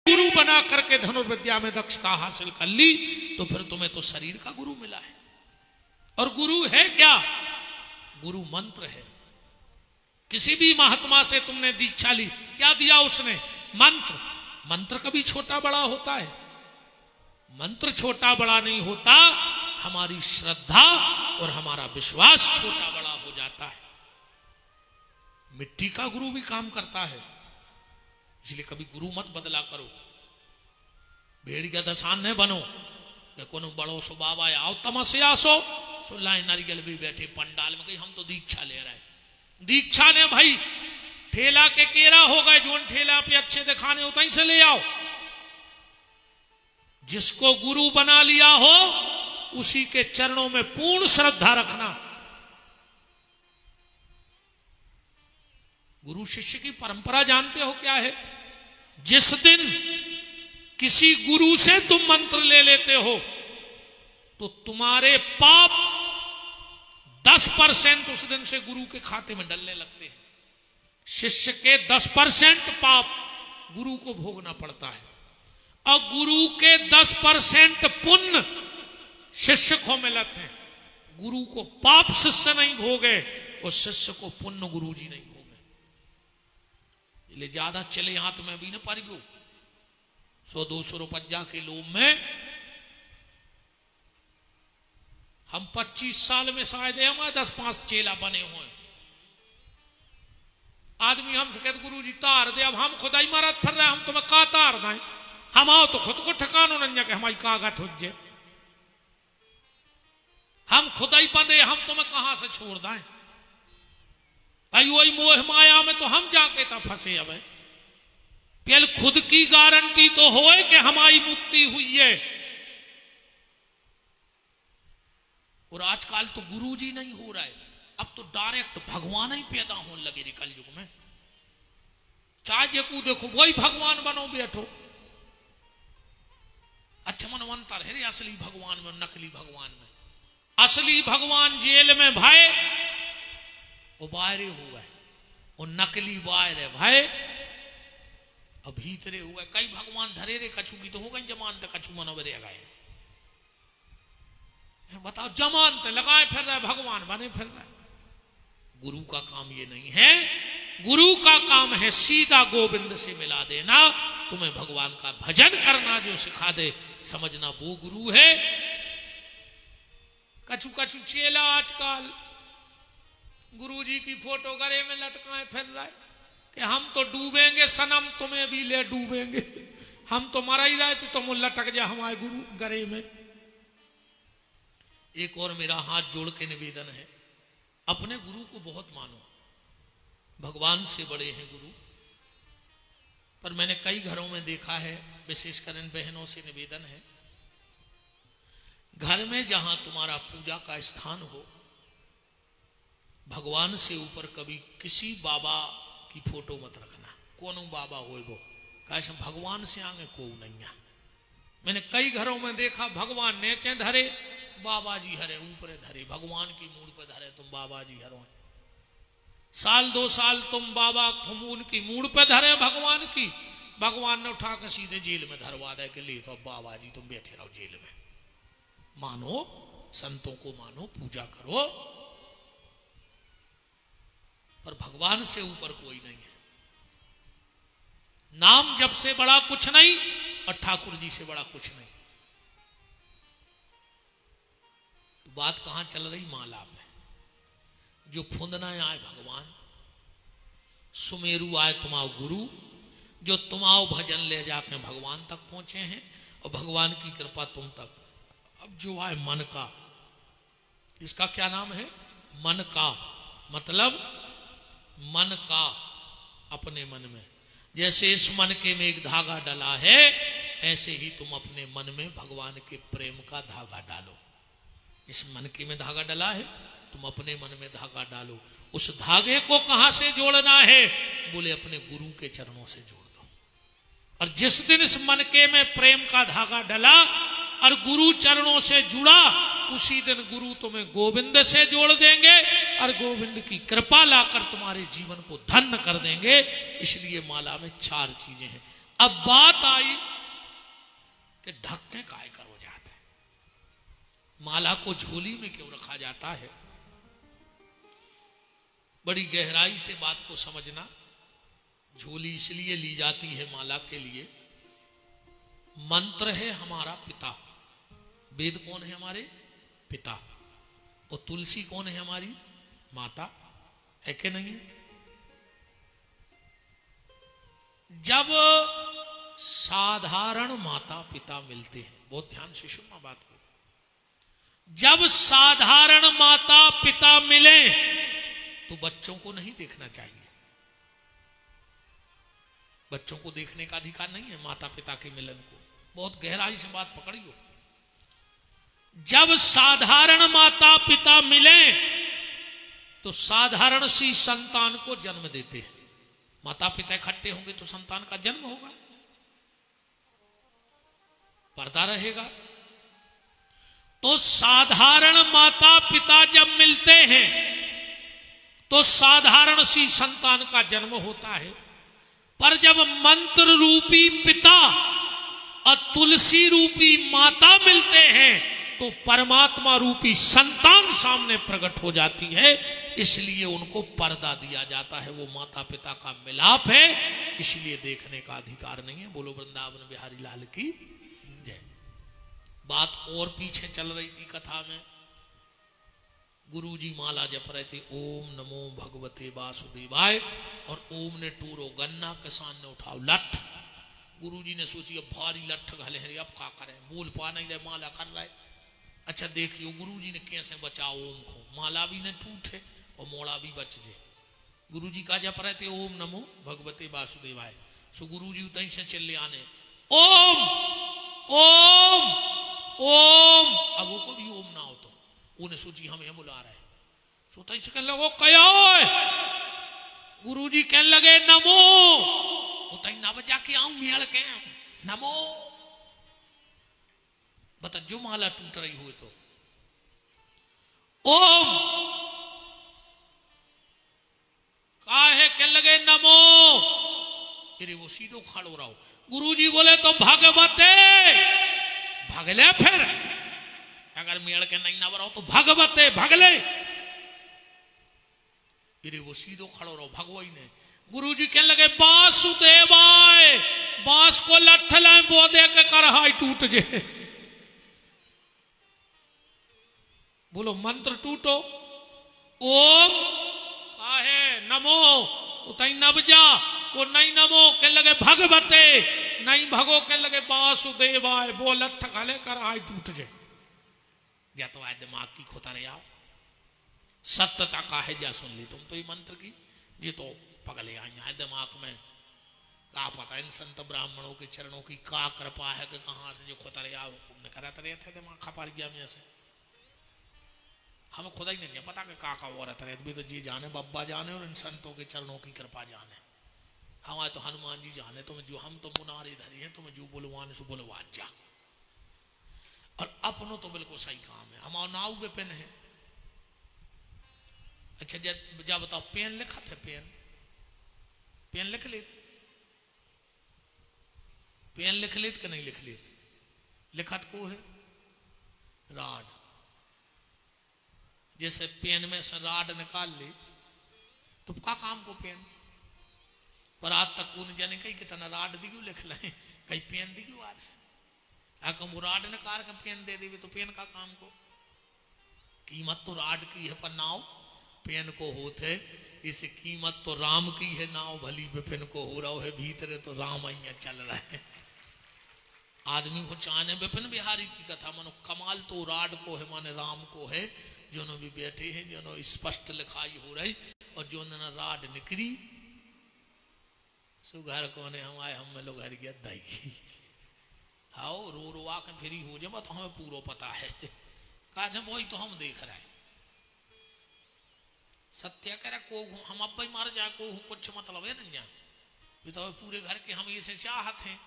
गुरु बना करके धनुर्विद्या में दक्षता हासिल कर ली तो फिर तुम्हें तो शरीर का गुरु मिला है। और गुरु है क्या? गुरु मंत्र है। किसी भी महात्मा से तुमने दीक्षा ली, क्या दिया उसने? मंत्र। मंत्र कभी छोटा बड़ा होता है? मंत्र छोटा बड़ा नहीं होता, हमारी श्रद्धा और हमारा विश्वास छोटा बड़ा हो जाता है। मिट्टी का गुरु भी काम करता है, इसलिए कभी गुरु मत बदला करो। भेड़िया दसान न बनो कि कोनो बड़ो सो बाबा आओ तमस्या सो लाइन नारियल भी बैठे पंडाल में, कहीं हम तो दीक्षा ले रहे हैं। दीक्षा ने भाई ठेला के केरा हो गए, जो ठेला पे अच्छे दिखाने होता ही से ले आओ। जिसको गुरु बना लिया हो उसी के चरणों में पूर्ण श्रद्धा रखना। गुरु शिष्य की परंपरा जानते हो क्या है? जिस दिन किसी गुरु से तुम मंत्र ले लेते हो तो तुम्हारे पाप 10% उस दिन से गुरु के खाते में डलने लगते हैं। शिष्य के 10% पाप गुरु को भोगना पड़ता है और गुरु के 10% पुण्य शिष्य को मिलते हैं। गुरु को पाप शिष्य नहीं भोगे और शिष्य को पुण्य गुरु जी नहीं भोगे। इसलिए ज्यादा चले हाथ में भी न पड़ गयो। 100-200 रुपया के लोभ में हम 25 साल में शायद हमारे 10-5 चेला बने हुए। आदमी हमसे कहते गुरु जी तार दे, अब हम खुदाई मारत फिर रहे, हम तुम्हें का तार दें? हम आओ तो खुद को ठिकानो नहीं के हमारी कागत हो जाए। हम खुदाई बंदे, हम तुम्हें कहां से छोड़ दें? भाई वही मोह माया में तो हम जाके तब फंसे। अब पहले खुद की गारंटी तो होए कि हमारी मुक्ति हुई है। और आजकल तो गुरु जी नहीं हो रहा है, अब तो डायरेक्ट भगवान ही पैदा होने लगे कल युग में। चाहे जेकू देखो वही भगवान बनो बैठो। अच्छा मन अंतर है रे असली भगवान में नकली भगवान में। असली भगवान जेल में भाई वो बाहर हुआ है, वो नकली बाहर है भाई अब भीतरे हुआ है। कई भगवान धरे रे कछु की तो हो गई जमान तक कछु मनो बरे गए। बताओ जमान तो लगाए फिर रहा है, भगवान बने फिर रहा है। गुरु का काम ये नहीं है। गुरु का काम है सीधा गोविंद से मिला देना, तुम्हें भगवान का भजन करना जो सिखा दे, समझना वो गुरु है। कछु कछु चेला आजकल गुरु जी की फोटो गले में लटकाए फिर रहा है कि हम तो डूबेंगे सनम, तुम्हें भी ले डूबेंगे। हम तो मरा ही रहे तो तुम लटक जा हमारे गुरु गले में। एक और मेरा हाथ जोड़ के निवेदन है, अपने गुरु को बहुत मानो। भगवान से बड़े हैं गुरु। पर मैंने कई घरों में देखा है, विशेषकर इन बहनों से निवेदन है, घर में जहां तुम्हारा पूजा का स्थान हो, भगवान से ऊपर कभी किसी बाबा की फोटो मत रखना। कौन बाबा हो वो, कैसे भगवान से आगे को नहीं है। मैंने कई घरों में देखा भगवान नीचे धरे, बाबा जी हरे ऊपर धरे। भगवान की मूड पे धरे तुम बाबा जी हरो। साल 2 साल तुम बाबा खून की मूड पे धरे भगवान की, भगवान ने उठा के सीधे जेल में धरवा दे के लिए तो बाबा जी तुम बैठे रहो जेल में। मानो संतों को मानो, पूजा करो, पर भगवान से ऊपर कोई नहीं है। नाम जप से बड़ा कुछ नहीं और ठाकुर जी से बड़ा कुछ नहीं। तो बात कहां चल रही? माला पे। जो फुंदना आए भगवान, सुमेरु आए तुम्हारा गुरु, जो तुम्हारा भजन ले जाके भगवान तक पहुंचे हैं और भगवान की कृपा तुम तक। अब जो आए मन का, इसका क्या नाम है? मन का मतलब मन का, अपने मन में। जैसे इस मन के में एक धागा डला है, ऐसे ही तुम अपने मन में भगवान के प्रेम का धागा डालो। इस मन के में धागा डला है, तुम अपने मन में धागा डालो। उस धागे को कहां से जोड़ना है? बोले अपने गुरु के चरणों से जोड़ दो। और जिस दिन इस मन के में प्रेम का धागा डला और गुरु चरणों से जुड़ा, उसी दिन गुरु तुम्हें गोविंद से जोड़ देंगे और गोविंद की कृपा लाकर तुम्हारे जीवन को धन्य कर देंगे। इसलिए माला में 4 चीजें हैं। अब बात आई कि ढक्के काय करो जाते, माला को झोली में क्यों रखा जाता है। बड़ी गहराई से बात को समझना। झोली इसलिए ली जाती है माला के लिए, मंत्र है हमारा पिता, वेद कौन है हमारे पिता, और तुलसी कौन है हमारी माता, है कि नहीं। जब साधारण माता पिता मिलते हैं, बहुत ध्यान से सुनना बात को, जब साधारण माता पिता मिले तो बच्चों को नहीं देखना चाहिए। बच्चों को देखने का अधिकार नहीं है माता पिता के मिलन को। बहुत गहराई से बात पकड़ियो। जब साधारण माता पिता मिले तो साधारण सी संतान को जन्म देते हैं। माता पिता इकट्ठे होंगे तो संतान का जन्म होगा, पर्दा रहेगा। तो साधारण माता पिता जब मिलते हैं तो साधारण सी संतान का जन्म होता है। पर जब मंत्र रूपी पिता और तुलसी रूपी माता मिलते हैं तो परमात्मा रूपी संतान सामने प्रकट हो जाती है। इसलिए उनको पर्दा दिया जाता है। वो माता पिता का मिलाप है, इसलिए देखने का अधिकार नहीं है। बोलो वृंदावन बिहारी लाल की जय। बात और पीछे चल रही थी कथा में। गुरुजी माला जप रहे थे, ओम नमो भगवते वासुदेवाय, और ओम ने टूरो गन्ना, किसान ने उठाओ लठ। गुरुजी ने सोची अब भारी लठ घले हैं, अब क्या करें, बोल पा नहीं रहे, माला कर रहे। अच्छा देखियो गुरुजी ने कैसे बचाओ ओम को, माला भी न टूटे और मोड़ा भी बच जाए। गुरुजी का जप रहे थे ओम नमो भगवते वासुदेवाय। सो गुरुजी उतई से चले आने, ओम ओम ओम। अब वो को भी ओम ना हो तो उन्हें सोची हमें बुला रहे, सोता से कहने लगे कया। गुरुजी कहने लगे नमो, उतई ना बजा के आऊं मेल के नमो। बता जो माला टूट रही हुई तो ओम काहे कहने लगे नमो। अरे वो सीधो खड़ो रहो। गुरुजी बोले तो भगवते, भगले फिर अगर मेड़ के नहीं ना रहो तो भगवते भगले। अरे वो सीधो खड़ो रहो। भगवई ने गुरुजी कहने लगे वासुदेवाय, बांस को लठ लाए बो दे के करहाई टूट जे। बोलो मंत्र टूटो। ओम काहे नमो, उतई नब जा, वो नहीं नमो कहने लगे भगवते, नहीं भगो कहने लगे वासुदेवाय, वो लठ गले करहाई टूट जे। या तो आए दिमाग की खोता रहे आओ, सत्यता का है जा सुन ली तुम तो ये मंत्र की, ये तो पगले आई है दिमाग में। का पता इन संत ब्राह्मणों के चरणों की का कृपा है कि कहां से जो खोता रहे आओ करा रहे थे दिमाग खपार गया में से। हमें खुदा ही नहीं पता कि का औरत रहे भी तो जी जाने, बब्बा जाने और इन संतों के चरणों की कृपा जाने। हमारे तो हनुमान जी जाने, तुम्हें जो हम तो मुनारे धरी है, तुम्हें जो बुलवाने सो बुलवा जा। और अपनों तो बिल्कुल सही काम है, हमारा नाव पे पेन है। अच्छा जा बताओ पेन लिखा थे, पेन लिख ले, पेन लिख ले कि नहीं लिख ले, लिखत को है राड। जैसे पेन में से राड निकाल ले तो का काम को पेन, पर आज तक कौन जाने कहीं कितना राड दियो लिख ले, कहीं पेन दियो आज अगर वो राड निकाल के पेन दे देवी तो पेन का काम को। कीमत तो राड की है पर नाव पेन को होते, इस कीमत तो राम की है, नाव भली विपिन को हो रहा है, भीतर तो राम अइया चल रहा है। आदमी को चाहने विपिन बिहारी की कथा मानो कमाल तो राड को है, माने राम को है, जो न भी बैठे हैं, जो न स्पष्ट लिखाई हो रही, और जो न राड निकली सो घर को ने हम आए, हम लोग घर गया दही आओ रो रो आके फिरी हो जाए, तो हमें पूरा पता है कहा वही तो हम देख रहे हैं। सत्य कह रहा को हम अब ही मार जाए को कुछ मतलब है नहीं जाए, ये तो पूरे घर के हम ऐसे चाहत हैं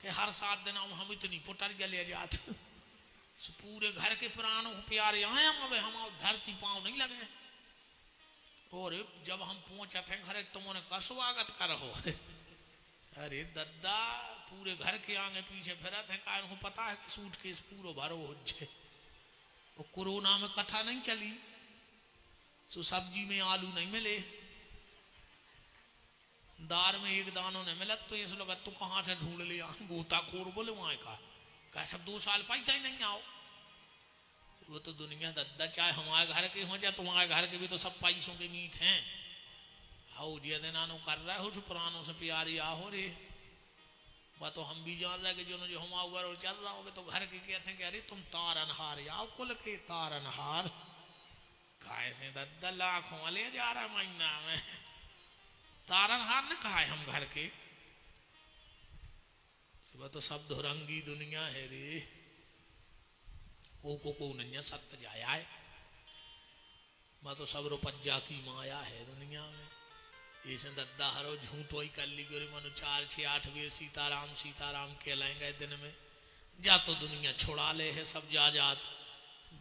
कि हर 7 दिन हम इतनी पुटर ले जाते, पूरे घर के प्राणों को प्यारे आए हम, अब हम धरती पांव नहीं लगे। और जब हम पहुंचते हैं घर तुम उन्हें का स्वागत करो, अरे दद्दा पूरे घर के आगे पीछे फिरत है, का इनको पता है कि सूटकेस पूरा भरो हो जाए। वो कोरोना में कथा नहीं चली, सो सब्जी में आलू नहीं मिले, दार में एक दानों ने मिलत, तो ये लगा तू कहाँ से ढूंढ लिया, गोताखोर बोले वहां का सब 2 साल पैसा ही नहीं आओ। वो तो दुनिया दद्दा, चाहे हमारे घर के हो चाहे तुम्हारे घर के भी तो सब पैसों के मीठ हैं। हाउ जे नानो कर रहा है हो पुरानों से प्यारी आहो रे, वह तो हम भी जान रहे कि जो हम घर और चल रहा होगे तो घर के कहते हैं कि अरे तुम तारनहार आओ कुल के तारनहार, कैसे दद्दा लाखों ले जा रहा महीना में, तारनहार ने कहा है हम घर के। सुबह तो सब धुरंगी दुनिया है रे, को नहीं सत्य जाया है, मैं तो सब रुपज्जा की माया है दुनिया में। ऐसे दद्दा हरो झूठो ही कर ली गोरे मनु 4 6 8 बेर सीताराम सीताराम कहलाएंगे दिन में, जा तो दुनिया छुड़ा ले है सब जा जात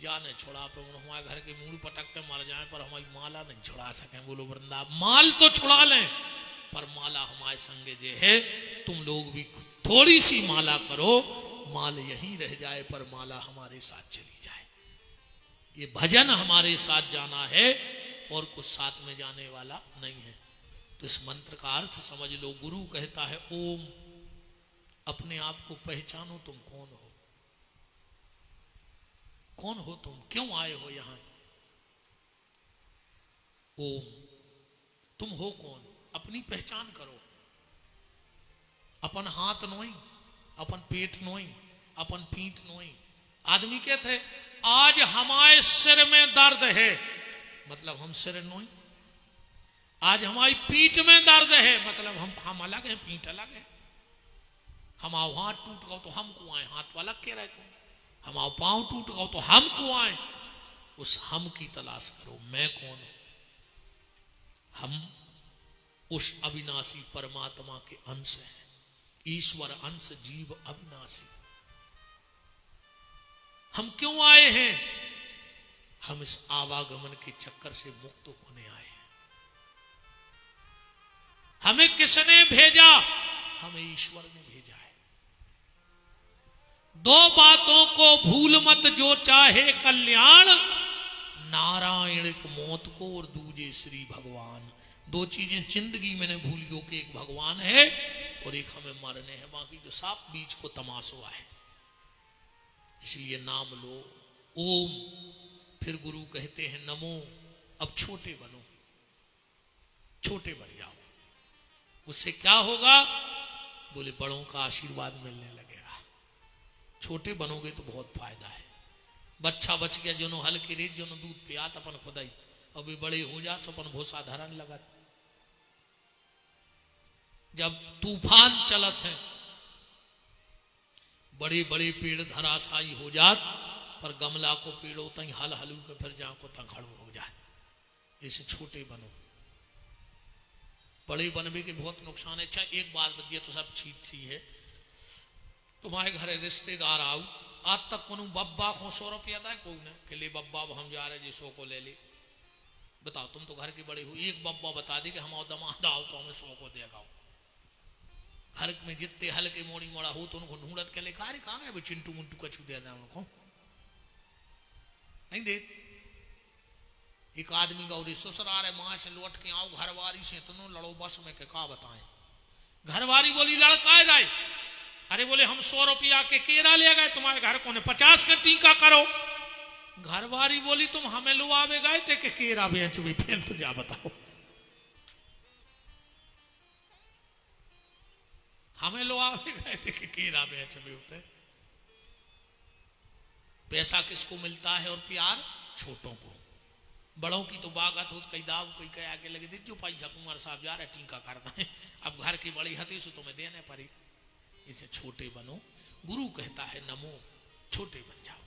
जाने छुड़ा पे हमारे घर के मूड पटक के मर जाए पर हमारी माला नहीं छुड़ा सके। बोलो वृंदावन, माल तो छुड़ा लें पर माला हमारे संगे जे है, तुम लोग भी थोड़ी सी माला करो, माल यहीं रह जाए पर माला हमारे साथ चली जाए। ये भजन हमारे साथ जाना है और कुछ साथ में जाने वाला नहीं है। तो इस मंत्र का अर्थ समझ लो, गुरु कहता है ओम, अपने आप को पहचानो, तुम कौन हो, कौन हो तुम, क्यों आए हो यहां। ओम, तुम हो कौन, अपनी पहचान करो। अपन हाथ नोई, अपन पेट नोई, अपन पीठ नोई। आदमी कहते थे आज हमारे सिर में दर्द है, मतलब हम सिर नोई। आज हमारी पीठ में दर्द है, मतलब हम अलग हैं, पीठ अलग है। हमारा हाथ टूट गया तो हम को आए, हाथ वाला कह रहे तुम। हमारा पांव टूट गया तो हम को आए। उस हम की तलाश करो, मैं कौन हूं। हम उस अविनाशी परमात्मा के अंश हैं, ईश्वर अंश जीव अविनाशी। हम क्यों आए हैं, हम इस आवागमन के चक्कर से मुक्त होने आए हैं। हमें किसने भेजा, हमें ईश्वर ने भेजा है। 2 बातों को भूल मत, जो चाहे कल्याण, नारायण मौत को और दूजे श्री भगवान। 2 चीजें जिंदगी में नहीं भूलियो कि एक भगवान है और एक हमें मरने हैं, बाकी जो साफ बीच को तमाशा है। इसलिए नाम लो ओम। फिर गुरु कहते हैं नमो, अब छोटे बनो, छोटे बन जाओ। उससे क्या होगा, बोले बड़ों का आशीर्वाद मिलने लगेगा। छोटे बनोगे तो बहुत फायदा है। बच्चा बच गया जो हल की रेत, जो दूध पियात अपन खुदाई, अब वे बड़े हो जात तो अपन भूसा धरन लगत। जब तूफान चलत है, बड़े बड़े पेड़ धराशायी हो जात, पर गमला को पेड़ों तई हल हलू के फिर जा को तक खड़ो हो जाए। ऐसे छोटे बनो, बड़े बनने के बहुत नुकसान है। अच्छा एक बात बचिए तो सब ठीक सी है। तुम्हारे घर रिश्तेदार आओ, आज तक को बब्बा को 100 रुपया था कोई ने कि ले बब्बा हम जा रहे जी 100 को ले ले। बताओ तुम तो घर के बड़े हो, एक बब्बा बता दे कि हम दमाद आओ तो हमें 100 को देगा। घर में जितने हल्के मोड़ी मोड़ा हो तो उनको ढूंढत के लेकर अरे कहाँ है चिंटू मुंटू कछू दे देना उनको नहीं दे। एक आदमी का ससुराल है, माँ से लौट के आओ, घरवारी से इतनो लड़ो बस में के का बताएं। घरवारी बोली लड़का है, अरे बोले हम 100 रुपया के केरा ले गए, तुम्हारे घर को ने 50 का टीका करो। घरवारी बोली तुम हमें लुआवे गए थे कि केरा बेच भी, फिर तो जा बताओ हमें लुआवे गए थे कि केरा बेच भी होते। पैसा किसको मिलता है और प्यार छोटों को। बड़ों की तो बागत हो, कई दाव कोई कह आगे लगे देख जो पैसा कुमार साहब जा रहे टीका करता है, अब घर की बड़ी हती से तुम्हें देने पड़ी। इसे छोटे बनो, गुरु कहता है नमो, छोटे बन जाओ।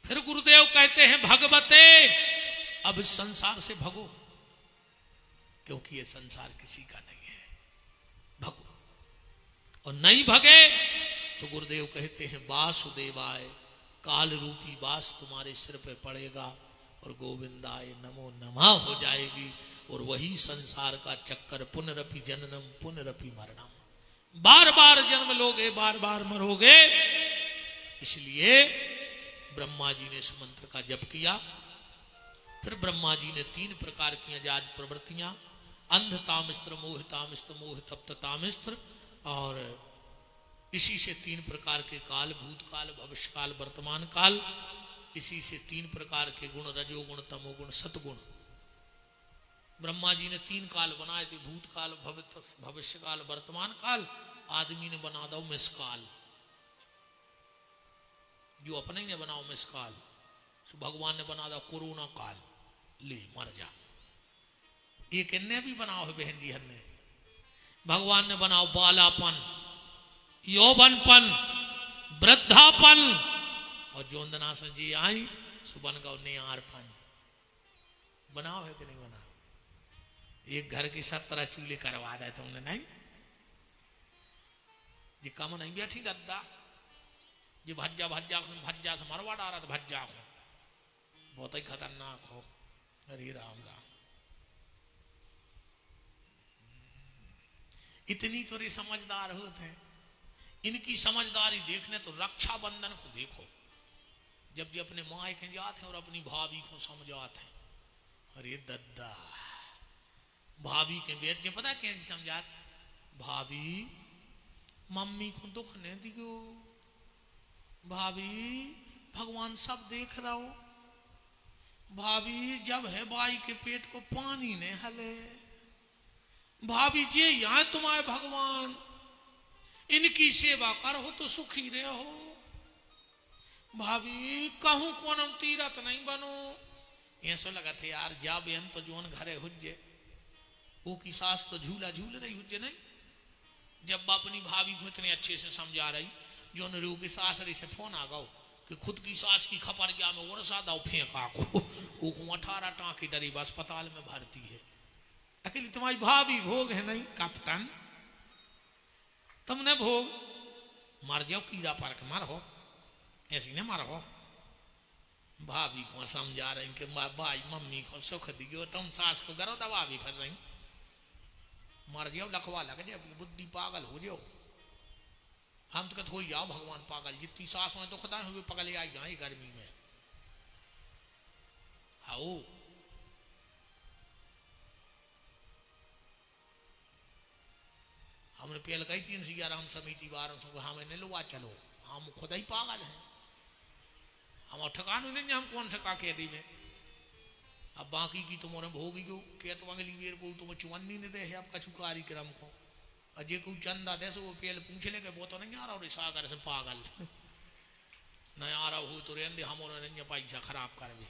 फिर गुरुदेव कहते हैं भगवते, अब इस संसार से भगो, क्योंकि ये संसार किसी का नहीं है, भगो। और नहीं भगे तो गुरुदेव कहते हैं वासुदेवाय, काल रूपी बास तुम्हारे सिर पे पड़ेगा और गोविंदाय नमो नमः हो जाएगी। और वही संसार का चक्कर पुनरपि जननम पुनरपि मरणम, बार बार जन्म लोगे, बार बार मरोगे। इसलिए ब्रह्मा जी ने इस मंत्र का जप किया। फिर ब्रह्मा जी ने 3 प्रकार की अजाज प्रवृत्तियां, अंधतामिस्त्र, मोहितामिस्त्र, मोहितप्ततामिस्त्र, और इसी से 3 प्रकार के काल, भूतकाल, भविष्यकाल, वर्तमान काल, इसी से 3 प्रकार के गुण, रजोगुण, तमोगुण, सतगुण। ब्रह्मा जी ने 3 काल बनाए थे, भूतकाल, भविष्यकाल, वर्तमान काल। आदमी ने बना दो मिसकाल, जो अपने ही ने बनाओ मिसकाल। तो भगवान ने बना दो कोरोना काल, ले मर जा। ये किन्ने भी बनाओ है बहन जी, हमने भगवान ने बनाओ बालापन, यौवनपन, वृद्धापन, और जोंदना से जी आई सुबन का नियारपन। बनाओ है कि नहीं बना? एक घर की 17 चूल्हे करवा दे तुमने, नहीं जी कम नहीं बैठी दद्दा जी, भज्जा भज्जा भज्जा से मरवा डाला तो भज्जा हो, बहुत ही खतरनाक हो। हरे राम राम। इतनी थोड़ी समझदार होते हैं। इनकी समझदारी देखने तो रक्षाबंधन को देखो, जब जी अपने माँ के जाते हैं और अपनी भाभी को समझाते हैं। अरे दद्दा, भाभी के बेटे पता कैसे समझाते? भाभी मम्मी को दुख नहीं दियो, भाभी भगवान सब देख रहा हो, भाभी जब है बाई के पेट को पानी नहीं हले, भाभी जी यहाँ तुम्हारे भगवान, इनकी सेवा करो तो सुखी रहो, भाभी कहूं कौन तीरथ नहीं बनो। ऐसा लगा थे यार, जा बेन तो जोन घरे हुज्जे, वो की सास तो झूला झूल रही हुज्जे नहीं। जब अपनी भाभी को इतने अच्छे से समझा रही, जो रू की सासरी से फोन आ गओ कि खुद की सास की खपर गया में और सादा फेंका को 18 टाँकी डरी अस्पताल में भर्ती है। अकेली तुम्हारी भाभी भोग है नहीं कैप्टन, तुमने भोग, मर जाओ कीड़ा पर के मर हो, ऐसी नहीं मर हो। भाभी को समझा रहे कि भाई मम्मी को सुख दियो, तुम सास को करो दबा भी फिर रही, मर जाओ लखवा लग जाए, बुद्धि पागल हो जाओ। हम तो कहते हो जाओ भगवान पागल, जितनी सास में दुखदा है वे पगले आई जाए गर्मी में। हाओ हमने पहले कही 311 हम समिति वारों से हमें नहीं लो चलो, हम खुद ही पागल हैं, हम ठकान नहीं, हम कौन सा का कह दी में। अब बाकी की तुम्हारे भोगी को क्या तो अगली बेर को तुम चुवन्नी ने दे है आपका चुकारी क्रम को, अजय को चंदा दे सो वो पहले पूछ ले वो तो नहीं आ रहा, और सागर से पागल नहीं आ रहा हो तो रहने हमारे नहीं पैसा खराब कर भी।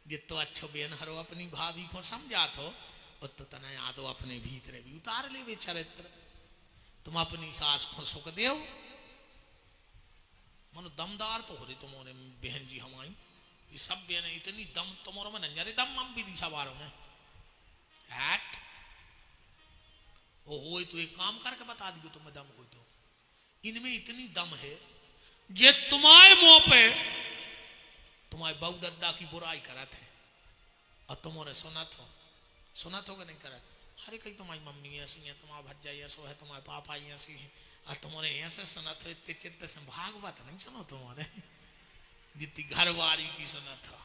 जितो अच्छो बेन हरो अपनी भाभी को समझा तो तो तना या तो अपने भीतरे भी उतार ले वे चरित्र। तुम अपनी सास को सुख दो, मनो दमदार तो हो रही तुम्हारे बहन जी हमारी, ये सब बहन इतनी दम तुम्हारे में नहीं, दम हम भी दिशा बारों में हैट वो हो तो एक काम करके बता दियो तुम्हें दम हो तो। इनमें इतनी दम है जे तुम्हारे मुंह पे तुम्हारे बहू दद्दा की बुराई करत है और तुम्हारे सुनत हो कि नहीं करत। अरे कहीं तुम्हारी मम्मी ऐसी है, तुम्हारा भज्जा ऐसो है, तुम्हारे पापा ऐसी है, और तुम्हारे ऐसे सुनत हो, इतने चित्त से भागवत नहीं सुनो तुम्हारे, जितनी घरवारी की सुनत हो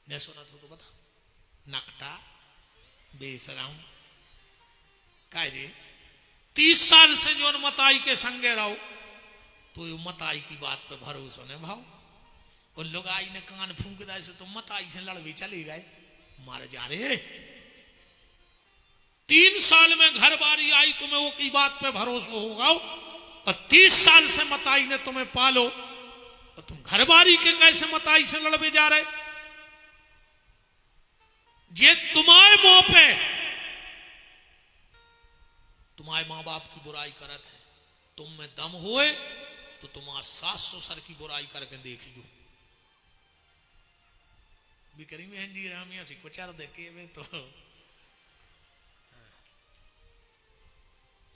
नहीं सुनत हो तो बता नकटा बेसराम काय रे। 30 साल से जो मताई के संगे रहो तो ये मताई की बात पे भरोसा नहीं भाव, और लोग आई ने कान फूंक दिया से तो मताई से लड़वे चले गए, मारे जा रहे। 3 साल में घर बारी आई तुम्हें वो की बात पे भरोसा होगा, और 30 साल से मताई ने तुम्हें पालो और तुम घर बारी के कैसे मताई से लड़वे जा रहे। जे तुम्हारे मुंह पे तुम्हारे माँ बाप की बुराई करत है, तुम में दम होए तो तुम्हारा सास ससुर की बुराई करके देखियो। बिकरी में जी रामिया से कुचार देखे में तो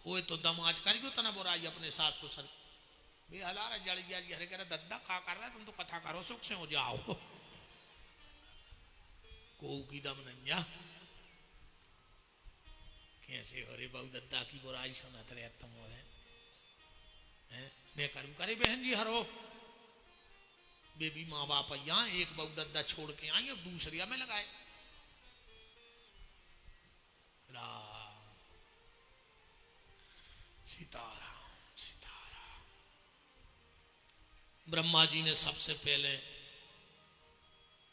होए तो दम आज करियो तना बुराई अपने सास ससुर बे हलारा जड़ गया जी, हरे कह रहा दद्दा का कर रहा है, तुम तो कथा करो सुख से हो जाओ, को की दम नहीं। कैसे हो रे बहु दद्दा की बुराई सुनत रहे तुम हो मैं करूं करे बहन जी हरो बेबी माँ बाप यहाँ एक बहु दद्दा छोड़ के आई और दूसरिया में लगाए राम सीताराम सीताराम। ब्रह्मा जी ने सबसे पहले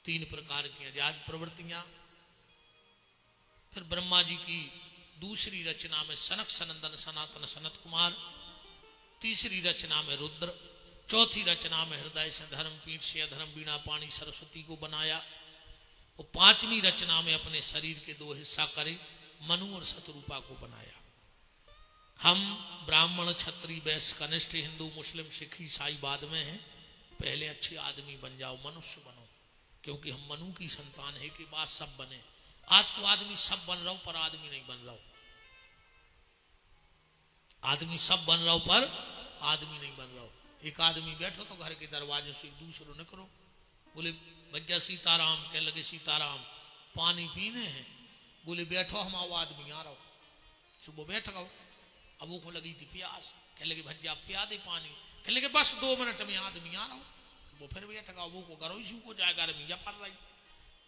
3 प्रकार की अजाद प्रवृत्तियां, फिर ब्रह्मा जी की दूसरी रचना में सनक सनंदन सनातन सनत कुमार, तीसरी रचना में रुद्र, चौथी रचना में हृदय से धर्म पीठ से अधर्म बीणा पानी सरस्वती को बनाया, और 5वीं रचना में अपने शरीर के 2 हिस्सा करे मनु और शतरूपा को बनाया। हम ब्राह्मण क्षत्रिय वैश्य कनिष्ठ हिंदू मुस्लिम सिख ईसाई बाद में हैं, पहले अच्छे आदमी बन जाओ, मनुष्य बनो, क्योंकि हम मनु की संतान है कि बाद सब बने। आज को आदमी सब बन रहा हो पर आदमी नहीं बन रहा हो, आदमी सब बन रहा हो पर आदमी नहीं बन रहा हो। एक आदमी बैठो तो घर के दरवाजे से एक दूसरे न करो, बोले भैया सीताराम, कह लगे सीताराम पानी पीने हैं, बोले बैठो हम आओ आदमी आ रहा हो, सुबह बैठ गओ। अब वो को लगी थी प्यास, कह लगे भैया पिया दे पानी, कह लगे बस 2 मिनट में आदमी आ रहा हो, वो फिर बैठ गओ। वो को करो इशू को जाएगा रमिया फर रही,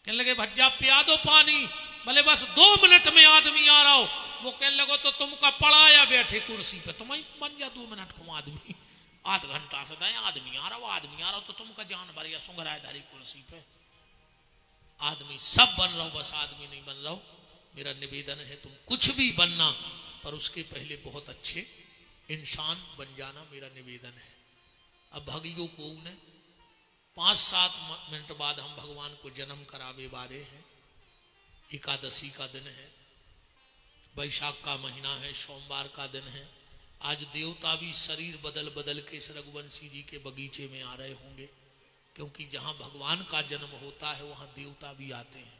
कहने लगे भज्जा पिया दो पानी, भले बस 2 मिनट में आदमी आ रहा हो। वो कहने लगो तो तुमका पड़ाया बैठे कुर्सी पे, तुम ही बन जा 2 मिनट को आदमी, आध घंटा से दाए आदमी आ रहा हो, आदमी आ रहा हो तो तुमका जान भर या सुंगराए धारी कुर्सी पे। आदमी सब बन रहा हो, बस आदमी नहीं बन रहा हो। मेरा निवेदन है तुम कुछ भी बनना, पर उसके पहले बहुत अच्छे इंसान बन जाना, मेरा निवेदन है। अब भगियों को उन्हें 5-7 मिनट बाद हम भगवान को जन्म करावे वाले हैं। एकादशी का दिन है, वैशाख का महीना है, सोमवार का दिन है। आज देवता भी शरीर बदल बदल के इस रघुवंशी जी के बगीचे में आ रहे होंगे, क्योंकि जहां भगवान का जन्म होता है वहां देवता भी आते हैं।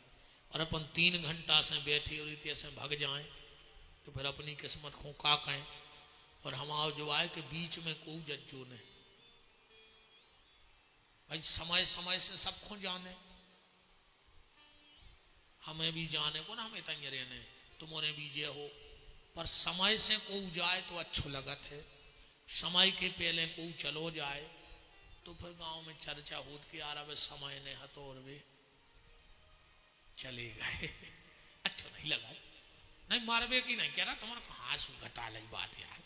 और अपन 3 घंटा से बैठे और इतने से भग जाएं तो फिर अपनी किस्मत को का कहें। और हमारा जो आए के बीच में को जज्जो ने भाई समय समय से सबको जाने, हमें भी जाने को ना, हमें तंजरे ने तुम्हारे भी जे हो, पर समय से को जाए तो अच्छो लगत है। समय के पहले को चलो जाए तो फिर गांव में चर्चा होत के आ रहा समय ने हतोर वे चले गए अच्छा नहीं लगा, नहीं मारवे की नहीं कह रहा, तुम्हारा कहाँ से घटा ली बात यार।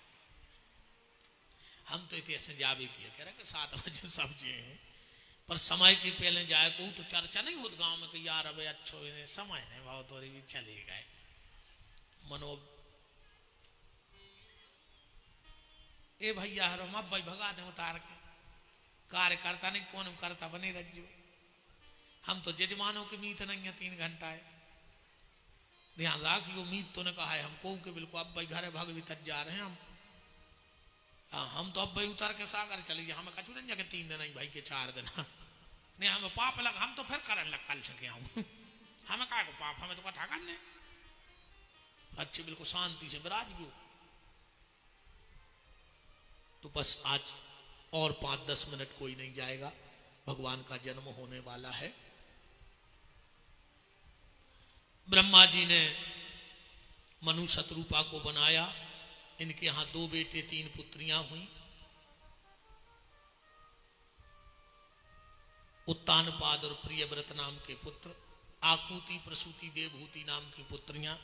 हम तो इतने ऐसे जावे किया कह रहा कि 7 बजे सब जे हैं, पर समय के पहले जाए को तो चर्चा नहीं होत गांव में कि यार अबे अच्छो समय नहीं भाव तो भी चले गए। मनो ए भैया हरो मत भाई भगा दे उतार के, कार्य करता नहीं कौन करता बने रज्जो। हम तो जजमानों की मीत नहीं है 3 घंटा है, ध्यान रखियो मीत तो ने कहा है हमको के बिल्कुल अब भाई घर भाग भी तक जा रहे हैं हम तो अब भाई उतार के सागर चले गए, हमें कचू नहीं जाके 3 दिन नहीं भाई के 4 दिन नहीं हमें पाप लग, हम तो फिर करन लग कल सके आऊं हमें कहा को पाप, हमें तो कथा करने अच्छे बिल्कुल शांति से विराज गयो। तो बस आज और 5-10 मिनट कोई नहीं जाएगा, भगवान का जन्म होने वाला है। ब्रह्मा जी ने मनु शतरूपा को बनाया, इनके यहां 2 बेटे 3 पुत्रियां हुई। उत्तानपाद और प्रियव्रत नाम के पुत्र, आकुति प्रसूति देवभूति नाम की पुत्रियां।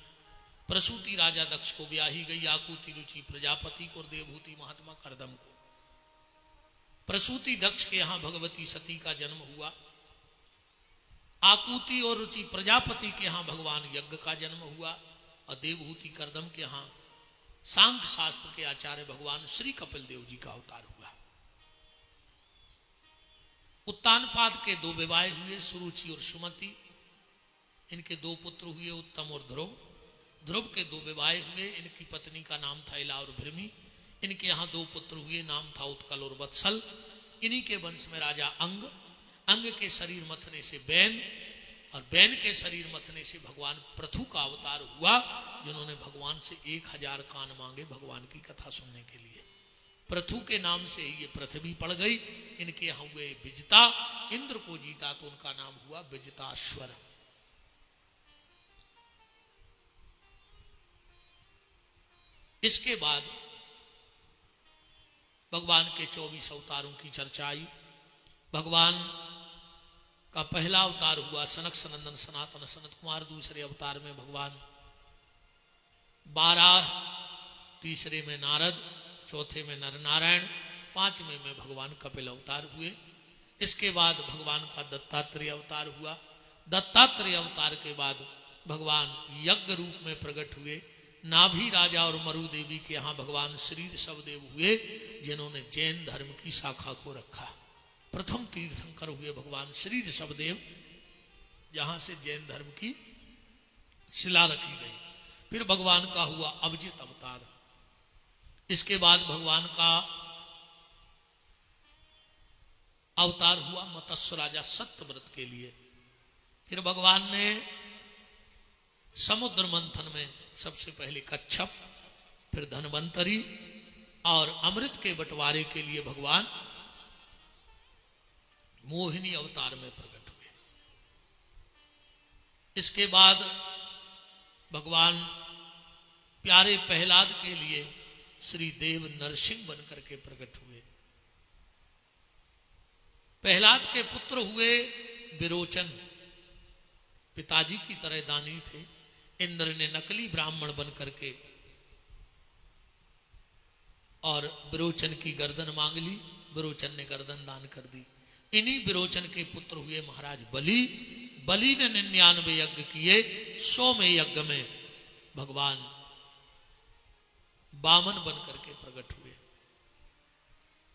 प्रसूति राजा दक्ष को ब्याही गई, आकुति रुचि प्रजापति को और देवभूति महात्मा करदम को। प्रसूति दक्ष के यहां भगवती सती का जन्म हुआ, आकुति और रुचि प्रजापति के यहां भगवान यज्ञ का जन्म हुआ, और देवभूति करदम के यहां सांख्य शास्त्र के आचार्य भगवान श्री कपिल देव जी का अवतार हुआ। उत्तानपाद के 2 विवाह हुए, सुरुचि और सुमति। इनके 2 पुत्र हुए, उत्तम और ध्रुव। ध्रुव के 2 विवाह हुए, इनकी पत्नी का नाम था इला और भृमि। इनके यहाँ 2 पुत्र हुए, नाम था उत्कल और वत्सल। इन्हीं के वंश में राजा अंग, अंग के शरीर मथने से बैन, और बैन के शरीर मथने से भगवान पृथु का अवतार हुआ, जिन्होंने भगवान से 1000 कान मांगे भगवान की कथा सुनने के लिए। पृथु के नाम से ही ये पृथ्वी पड़ गई। इनके यहाँ हुए विजिता, इंद्र को जीता तो उनका नाम हुआ विजिताश्वर। इसके बाद भगवान के 24 अवतारों की चर्चा आई। भगवान का पहला अवतार हुआ सनक सनंदन सनातन सनत कुमार। दूसरे अवतार में भगवान 12, तीसरे में नारद, चौथे में नर नारायण, पांचवें में भगवान कपिल अवतार हुए। इसके बाद भगवान का दत्तात्रेय अवतार हुआ। दत्तात्रेय अवतार के बाद भगवान यज्ञ रूप में प्रकट हुए। नाभि राजा और मरु देवी के यहाँ भगवान श्री ऋषभदेव हुए, जिन्होंने जैन धर्म की शाखा को रखा। प्रथम तीर्थंकर हुए भगवान श्री ऋषभदेव, जहां से जैन धर्म की शिला रखी गई। फिर भगवान का हुआ अवजित अवतार। इसके बाद भगवान का अवतार हुआ मत्स्य राजा सत्यव्रत के लिए। फिर भगवान ने समुद्र मंथन में सबसे पहले कच्छप, फिर धन्वंतरी और अमृत के बंटवारे के लिए भगवान मोहिनी अवतार में प्रकट हुए। इसके बाद भगवान प्यारे प्रहलाद के लिए श्री देव नरसिंह बनकर के प्रकट हुए। प्रहलाद के पुत्र हुए विरोचन, पिताजी की तरह दानी थे। इंद्र ने नकली ब्राह्मण बनकर के और विरोचन की गर्दन मांग ली। विरोचन ने गर्दन दान कर दी। इन्हीं विरोचन के पुत्र हुए महाराज बलि। बलि ने 99 यज्ञ किए। 100वें यज्ञ में भगवान वामन बनकर के प्रकट हुए।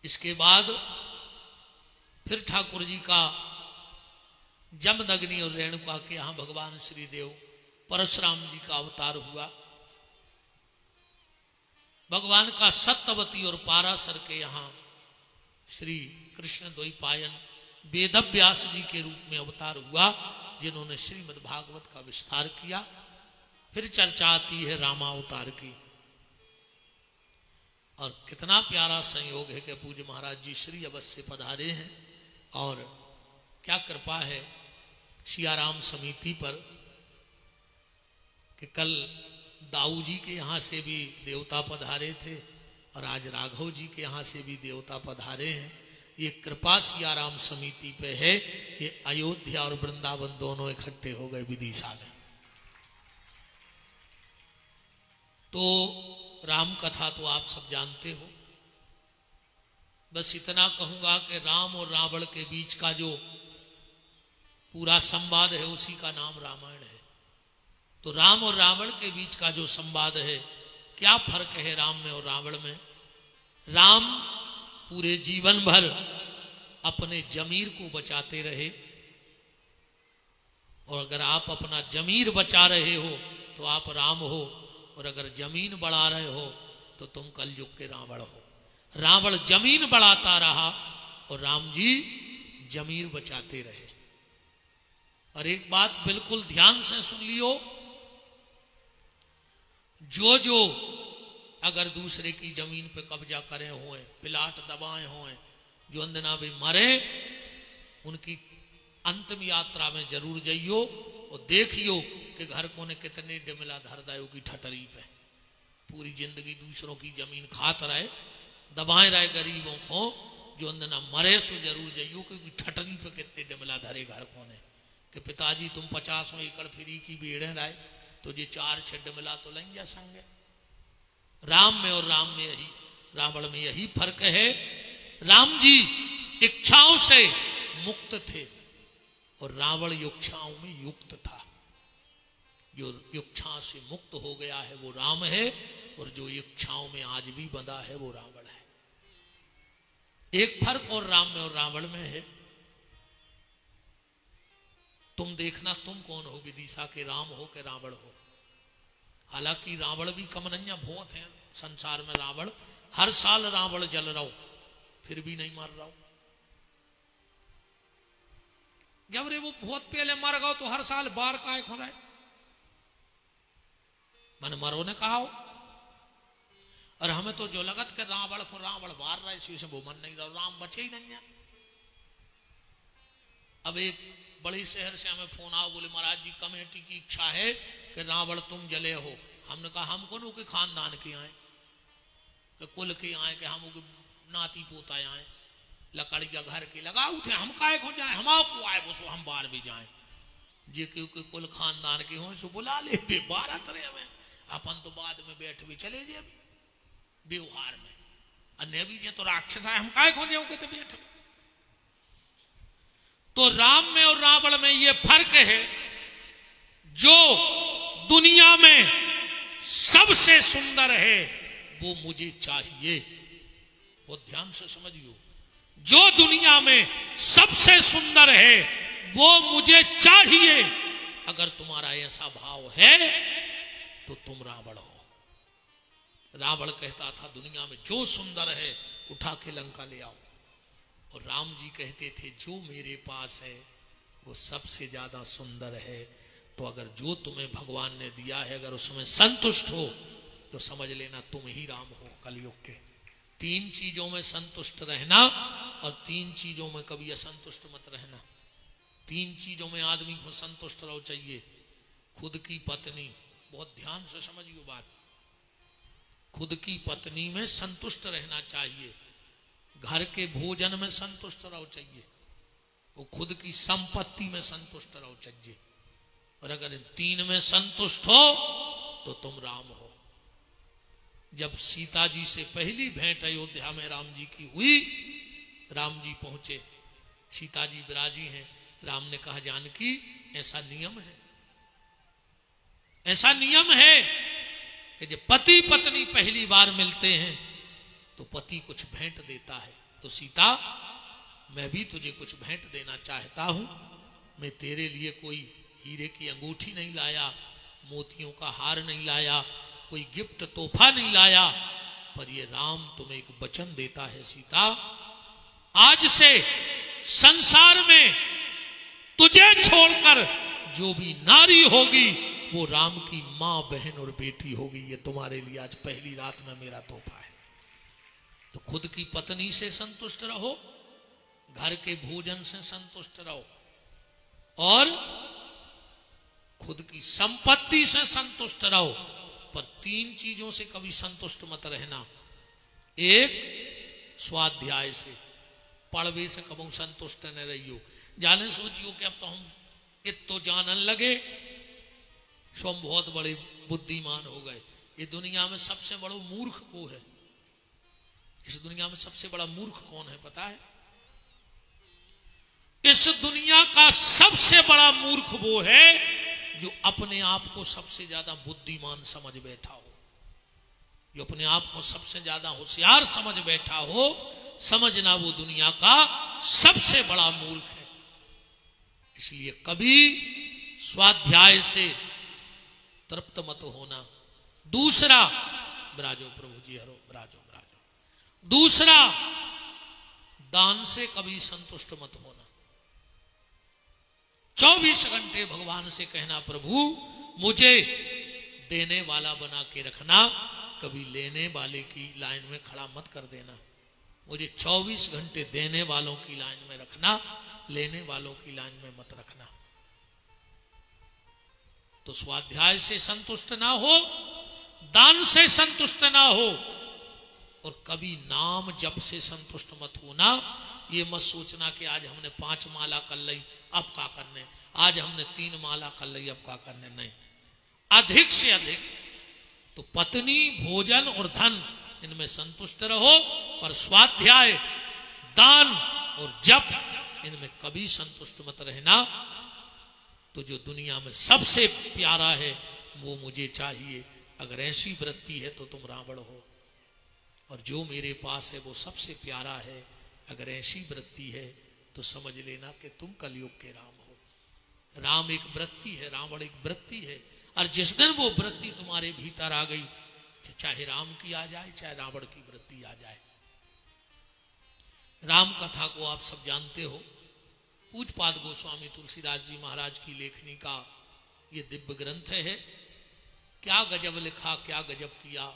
इसके बाद फिर ठाकुर जी का जमदग्नि और रेणुका के यहाँ भगवान श्री देव परशुराम जी का अवतार हुआ। भगवान का सत्यवती और पारासर के यहाँ श्री कृष्ण द्वैपायन वेदव्यास जी के रूप में अवतार हुआ, जिन्होंने श्रीमद् भागवत का विस्तार किया। फिर चर्चा आती है रामावतार की। और कितना प्यारा संयोग है कि पूज्य महाराज जी श्री अवश्य पधारे हैं। और क्या कृपा है सियाराम समिति पर कि कल दाऊ जी के यहाँ से भी देवता पधारे थे और आज राघव जी के यहाँ से भी देवता पधारे हैं। ये कृपा सियाराम समिति पे है। ये अयोध्या और वृंदावन दोनों इकट्ठे हो गए विदिशा में। तो राम कथा तो आप सब जानते हो। बस इतना कहूंगा कि राम और रावण के बीच का जो पूरा संवाद है उसी का नाम रामायण है। तो राम और रावण के बीच का जो संवाद है, क्या फर्क है राम में और रावण में। राम पूरे जीवन भर अपने जमीर को बचाते रहे, और अगर आप अपना जमीर बचा रहे हो तो आप राम हो, और अगर जमीन बढ़ा रहे हो तो तुम कलयुग के रावण हो। रावण जमीन बढ़ाता रहा और राम जी जमीर बचाते रहे। और एक बात बिल्कुल ध्यान से सुन लियो, जो अगर दूसरे की जमीन पे कब्जा करे हुए, प्लाट दबाए हुए, जो अंदना भी मरे, उनकी अंतिम यात्रा में जरूर जाइयो और देखियो कि घर को ने कितने डिमला धरदायो की ठटरी पे। पूरी जिंदगी दूसरों की जमीन खात रहे, दबाए रहे गरीबों को, जो अंदना मरे सो जरूर जाइयो कि ठटरी पे कितने डिमला धरे घर को ने कि पिताजी तुम 50 एकड़ फ्री की बेड़े रहे तो ये 4-6 डिमला तो लेंगे संगे। राम में और रावण में यही फर्क है। राम जी इच्छाओं से मुक्त थे और रावण इच्छाओं में युक्त था। जो इच्छा से मुक्त हो गया है वो राम है, और जो इच्छाओं में आज भी बंधा है वो रावण है। एक फर्क और राम में और रावण में है। तुम देखना तुम कौन हो विदिशा के, राम हो के रावण हो। हालांकि रावण भी कमनैया बहुत हैं संसार में। रावण हर साल रावण जल रहा हो फिर भी नहीं मर रहा हो। जब रे वो बहुत पहले मर गए तो हर साल बार काय खो रहा है। मैंने मरो ने कहा हो, और हमें तो जो लगत के रावण को रावण मार रहा है इसी से वो मन नहीं रहा, राम बचे ही नहीं है। अब एक बड़े शहर से हमें फोन आओ, बोले महाराज जी कमेटी की इच्छा है कि रावण तुम जले हो। हमने कहा हम कौन के खानदान के आए, कि कुल के आए कि हम नाती पोता आए लकड़िया घर के लगा उठे हम काहे को जाए हम को आए वो सो हम बाहर भी जाए जे के कुल खानदान के हो सो बुला ले बे 12 तरह में अपन तो बाद में बैठ भी चले जे अभी व्यवहार में अन्य भी जे तो राक्षस है हम काहे को जाऊं के तो बैठ। तो राम में और रावण में ये फर्क है, जो दुनिया में सबसे सुंदर है वो मुझे चाहिए, बहुत ध्यान से समझियो, जो दुनिया में सबसे सुंदर है वो मुझे चाहिए। अगर तुम्हारा ऐसा भाव है तो तुम रावण हो। रावण कहता था दुनिया में जो सुंदर है उठा के लंका ले आओ, और राम जी कहते थे जो मेरे पास है वो सबसे ज्यादा सुंदर है। तो अगर जो तुम्हें भगवान ने दिया है अगर उसमें संतुष्ट हो तो समझ लेना तुम ही राम हो कलयुग के। 3 चीजों में संतुष्ट रहना और 3 चीजों में कभी असंतुष्ट मत रहना। 3 चीजों में आदमी को संतुष्ट रहो चाहिए। खुद की पत्नी, बहुत ध्यान से समझिए बात, खुद की पत्नी में संतुष्ट रहना चाहिए, घर के भोजन में संतुष्ट रहो चाहिए, वो खुद की संपत्ति में संतुष्ट रहो चाहिए। और अगर इन 3 में संतुष्ट हो तो तुम राम हो। जब सीता जी से पहली भेंट अयोध्या में राम जी की हुई, राम जी पहुंचे, सीता जी विराजी हैं, राम ने कहा जानकी ऐसा नियम है, ऐसा नियम है कि जब पति पत्नी पहली बार मिलते हैं तो पति कुछ भेंट देता है। तो सीता मैं भी तुझे कुछ भेंट देना चाहता हूं। मैं तेरे लिए कोई हीरे की अंगूठी नहीं लाया, मोतियों का हार नहीं लाया, कोई गिफ्ट तोहफा नहीं लाया, पर ये राम तुम्हें एक वचन देता है सीता, आज से संसार में तुझे छोड़कर जो भी नारी होगी वो राम की मां बहन और बेटी होगी। ये तुम्हारे लिए आज पहली रात में मेरा तोहफा है। तो खुद की पत्नी से संतुष्ट रहो, घर के भोजन से संतुष्ट रहो और खुद की संपत्ति से संतुष्ट रहो, पर 3 चीजों से कभी संतुष्ट मत रहना। एक स्वाध्याय से, पढ़वे से कभी संतुष्ट न रहियो। जाने सोचियो कि अब तो हम इतो जानन लगे, सो हम बहुत बड़े बुद्धिमान हो गए। ये दुनिया में सबसे बड़ा मूर्ख को है, इस दुनिया में सबसे बड़ा मूर्ख कौन है पता है? इस दुनिया का सबसे बड़ा मूर्ख वो है जो अपने आप को सबसे ज्यादा बुद्धिमान समझ बैठा हो, जो अपने आप को सबसे ज्यादा होशियार समझ बैठा हो। समझना वो दुनिया का सबसे बड़ा मूर्ख है। इसलिए कभी स्वाध्याय से तृप्त मत होना। दूसरा, विराजो प्रभु जी हरो, विराजो विराजो। दूसरा, दान से कभी संतुष्ट मत होना। 24 घंटे भगवान से कहना प्रभु मुझे देने वाला बना के रखना, कभी लेने वाले की लाइन में खड़ा मत कर देना। मुझे 24 घंटे देने वालों की लाइन में रखना, लेने वालों की लाइन में मत रखना। तो स्वाध्याय से संतुष्ट ना हो, दान से संतुष्ट ना हो, और कभी नाम जप से संतुष्ट मत होना। ये मत सोचना कि आज हमने 5 माला कर ली अब क्या करने, आज हमने 3 माला कर ली अब क्या करने। नहीं, अधिक से अधिक तो पत्नी, भोजन और धन इनमें संतुष्ट रहो, पर स्वाध्याय, दान और जप इनमें कभी संतुष्ट मत रहना। तो जो दुनिया में सबसे प्यारा है वो मुझे चाहिए, अगर ऐसी वृत्ति है तो तुम रावण हो। और जो मेरे पास है वो सबसे प्यारा है, अगर ऐसी वृत्ति है तो समझ लेना कि तुम कलयुग के राम हो। राम एक वृत्ति है, रावण एक वृत्ति है। और जिस दिन वो वृत्ति तुम्हारे भीतर आ गई, चाहे राम की आ जाए चाहे रावण की वृत्ति आ जाए। राम कथा को आप सब जानते हो, पूज्यपाद गोस्वामी तुलसीदास जी महाराज की लेखनी का ये दिव्य ग्रंथ है। क्या गजब लिखा, क्या गजब किया,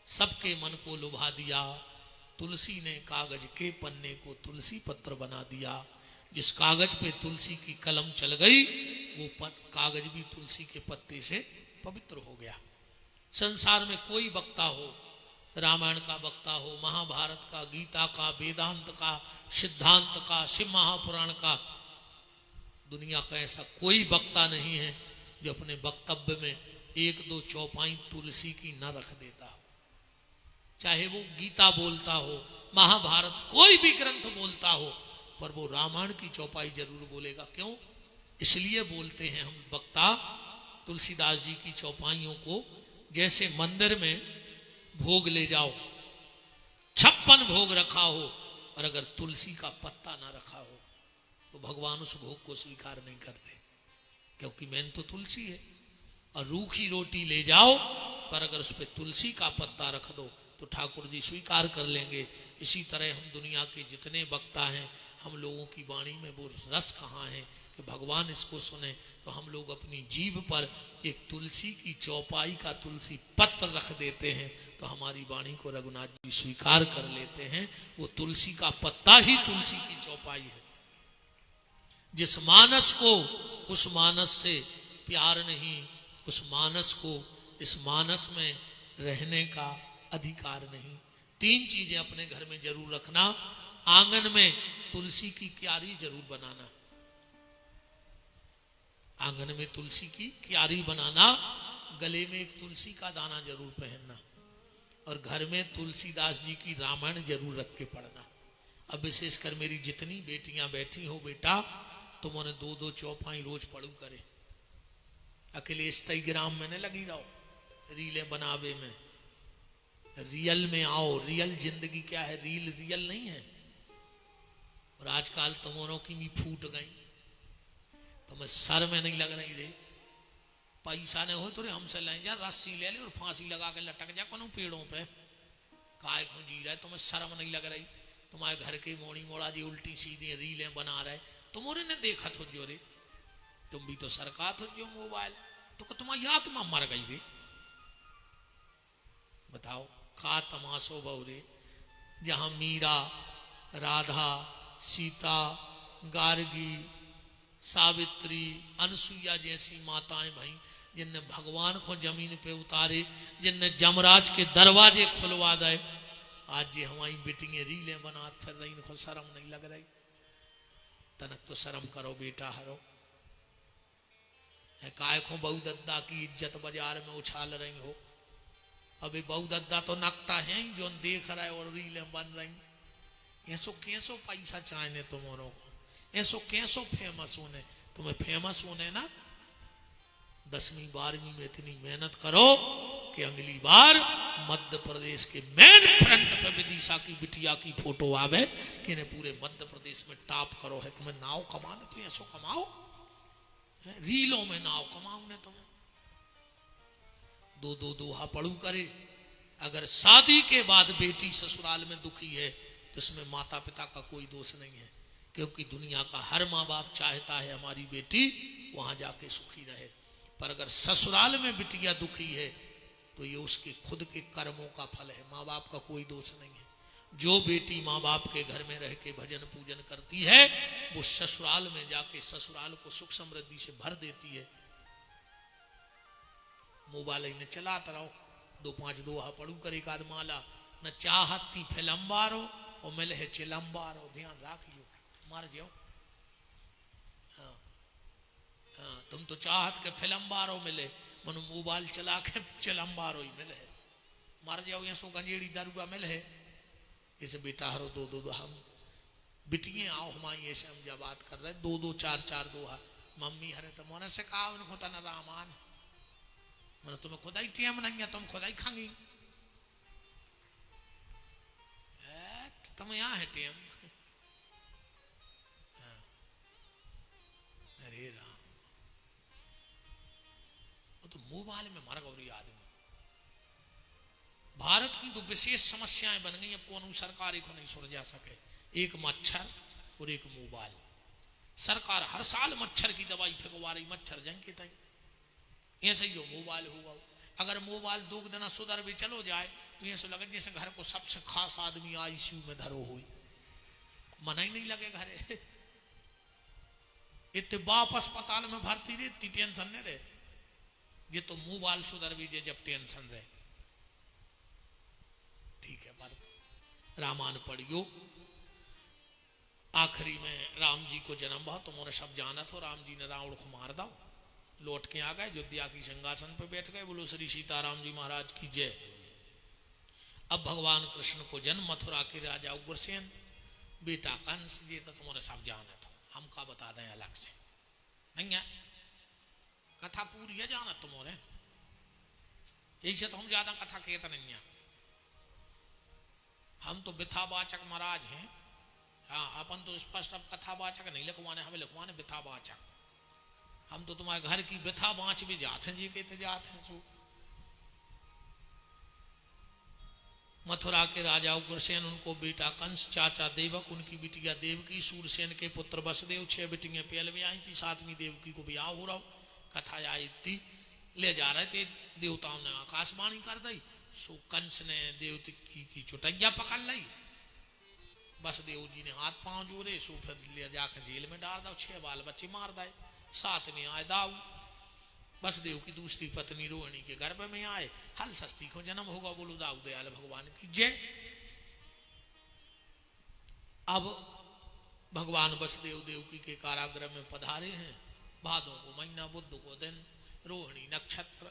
सबके मन को लुभा दिया। तुलसी ने कागज के पन्ने को तुलसी पत्र बना दिया। जिस कागज पे तुलसी की कलम चल गई वो कागज भी तुलसी के पत्ते से पवित्र हो गया। संसार में कोई वक्ता हो रामायण का वक्ता हो, महाभारत का, गीता का, वेदांत का, सिद्धांत का, शिव महापुराण का, दुनिया का ऐसा कोई वक्ता नहीं है जो अपने वक्तव्य में एक दो चौपाई तुलसी की न रख देता हो। चाहे वो गीता बोलता हो, महाभारत, कोई भी ग्रंथ बोलता हो, पर वो रामायण की चौपाई जरूर बोलेगा। क्यों? इसलिए बोलते हैं हम वक्ता तुलसीदास जी की चौपाइयों को, जैसे मंदिर में भोग ले जाओ, 56 भोग रखा हो, और अगर तुलसी का पत्ता ना रखा हो तो भगवान उस भोग को स्वीकार नहीं करते, क्योंकि मेन तो तुलसी है। और रूखी रोटी ले जाओ, पर अगर उस पर तुलसी का पत्ता रख दो तो ठाकुर जी स्वीकार कर लेंगे। इसी तरह हम दुनिया के जितने वक्ता हैं, हम लोगों की वाणी में वो रस कहाँ है कि भगवान इसको सुने, तो हम लोग अपनी जीभ पर एक तुलसी की चौपाई का तुलसी पत्र रख देते हैं, तो हमारी वाणी को रघुनाथ जी स्वीकार कर लेते हैं। वो तुलसी का पत्ता ही तुलसी की चौपाई है। जिस मानस को उस मानस से प्यार नहीं, उस मानस को इस मानस में रहने का अधिकार नहीं। 3 चीजें अपने घर में जरूर रखना। आंगन में तुलसी की क्यारी जरूर बनाना, आंगन में तुलसी की क्यारी बनाना, गले में एक तुलसी का दाना जरूर पहनना, और घर में तुलसीदास जी की रामायण जरूर रख के पढ़ना। अब विशेषकर मेरी जितनी बेटियां बैठी हो, बेटा तुम उन्हें 2-2 चौपाई रोज पढ़ू करे। अकेले इंस्टाग्राम में न लगी रहो, रीलें बनावे में, रियल में आओ। रियल जिंदगी क्या है? रील रियल नहीं है। और आजकल तुमों की भी फूट गई, तुम्हें सर में नहीं लग रही रे, पैसा नहीं हो तो रे हमसे ले जा, रस्सी ले ले और फांसी लगा के लटक जा कोनो पेड़ों पे। काय को जी रहा है, तुम्हें शर्म नहीं लग रही? तुम्हारे घर के मोड़ी मोड़ा जी उल्टी सीधी रीलें बना रहे, तुमोरे ने देखा तो जो रे, तुम भी तो सरकार हो जो मोबाइल, तो तुम्हारी आत्मा मर गई रे। बताओ का तमाशो बहुरे। जहां मीरा, राधा, सीता, गार्गी, सावित्री, अनसुईया जैसी माताएं भाई, जिनने भगवान को जमीन पे उतारे, जिनने जमराज के दरवाजे खुलवा दे, आज जी हमारी बेटियां रीलें बना फिर रही, इनको शर्म नहीं लग रही? तनक तो शर्म करो बेटा, हरो है। काय को बहु दद्दा की इज्जत बाजार में उछाल रही हो? अभी बहु दद्दा तो नकटा है ही जो देख रहा है और रीलें बन रही। ऐसो कैसो पैसा चाहने तुम्हारों को, ऐसो कैसो फेमस होने? तुम्हें फेमस होने ना 10वीं 12वीं में इतनी मेहनत करो कि अगली बार मध्य प्रदेश के मेन फ्रंट पे विदिशा की बिटिया की फोटो आवे कि ने पूरे मध्य प्रदेश में टॉप करो है। तुम्हें नाव कमाना तो ऐसो कमाओ, रीलों में नाव कमाओ ने तुम्हें। 2-2 दोहा पढ़ू करे। अगर शादी के बाद बेटी ससुराल में दुखी है तो इसमें माता पिता का कोई दोष नहीं है, क्योंकि दुनिया का हर माँ बाप चाहता है हमारी बेटी वहां जाके सुखी रहे। पर अगर ससुराल में बिटिया दुखी है तो ये उसके खुद के कर्मों का फल है, माँ बाप का कोई दोष नहीं है। जो बेटी माँ बाप के घर में रह के भजन पूजन करती है, वो ससुराल में जाके ससुराल को सुख समृद्धि से भर देती है। मोबाइल ने चलाता रहो, 2-5 दोहा पढ़ू कर एक आध माला, न चाहती फिलम्बारो और मिले है चिलम्बारो। ध्यान राखियो, मर जाओ। हाँ हाँ, तुम तो चाहत के फिलम्बारो मिले, मनु मोबाइल चला के चिलम्बारो ही मिले है, मर जाओ। ये सो गंजेड़ी दरुआ मिले है। इसे बेटा हरो 2-2 हम बिटिए आओ हमारी, ऐसे हम जब बात कर रहे 2-2 4-4 दोहा। मम्मी हरे तो मोने से कहा उनको तना रामान, मैंने तुम्हें खुदा ही टेम नहीं है, तुम खुदा ही खांगी, तुम यहाँ है टेम। अरे राम, वो तो मोबाइल में मर गौरी आदमी। भारत की 2 विशेष समस्याएं बन गई, अब कौन सरकार को नहीं सुलझा सके। एक मच्छर और एक मोबाइल। सरकार हर साल मच्छर की दवाई फेंकवा रही, मच्छर जंग के तई। ऐसे ही जो मोबाइल होगा, अगर मोबाइल 2 दिन सुधर भी चलो जाए तो ऐसे लगे जैसे घर को सबसे खास आदमी आईसीयू में धरो हुई, मना ही नहीं लगे घरे। इतने बाप अस्पताल में भर्ती रहे, इतनी टेंशन नहीं रहे। ये तो मोबाइल सुधर भी जब टेंशन रहे। ठीक है, पर रामायण पढ़ियो। आखिरी में राम जी को जन्म हुआ, तुमने सब जाना था, राम जी ने रावण को मार दो, लौट के आ गए, अयोध्या की सिंहासन पर बैठ गए। बोलो श्री सीताराम जी महाराज की जय। अब भगवान कृष्ण को जन्म, मथुरा के राजा उग्रसेन, बेटा कंस, ये तो तुम्हारे सब जाना था, हम का बता दें अलग से, नहीं है कथा पूरी है जाना तुम्हारे, यही से तो हम ज्यादा कथा कहते नहीं है, हम तो विथावाचक महाराज हैं। हाँ, अपन तो स्पष्ट अब कथावाचक नहीं लिखवाने, हमें लिखवाने विथावाचक। हम तो तुम्हारे घर की व्यथा बाँच भी जाते हैं जी, कहते जाते हैं सो। मथुरा के राजा उग्रसेन, उनको बेटा कंस, चाचा देवक, उनकी बिटिया देवकी, सूरसेन के पुत्र वसुदेव, 6 बिटियां पहले भी आई थी, 7वीं देवकी को ब्याह हो रहा, कथा आई थी। ले जा रहे थे, देवताओं ने आकाशवाणी कर दी, सो कंस ने देवती की चुटैया पकड़ ली। वसुदेव जी ने हाथ पांव जोड़े, सो फिर ले जाकर जेल में डाल दो, 6 बाल बच्चे मार दे। साथ में आए दाऊ, वसुदेव की दूसरी पत्नी रोहिणी के गर्भ में आए, हल षष्ठी को जन्म होगा। बोलो दाऊ दयाल भगवान की जय। अब भगवान वसुदेव देवकी के कारागृह में पधारे हैं। भादों को महीना, बुध को दिन, रोहिणी नक्षत्र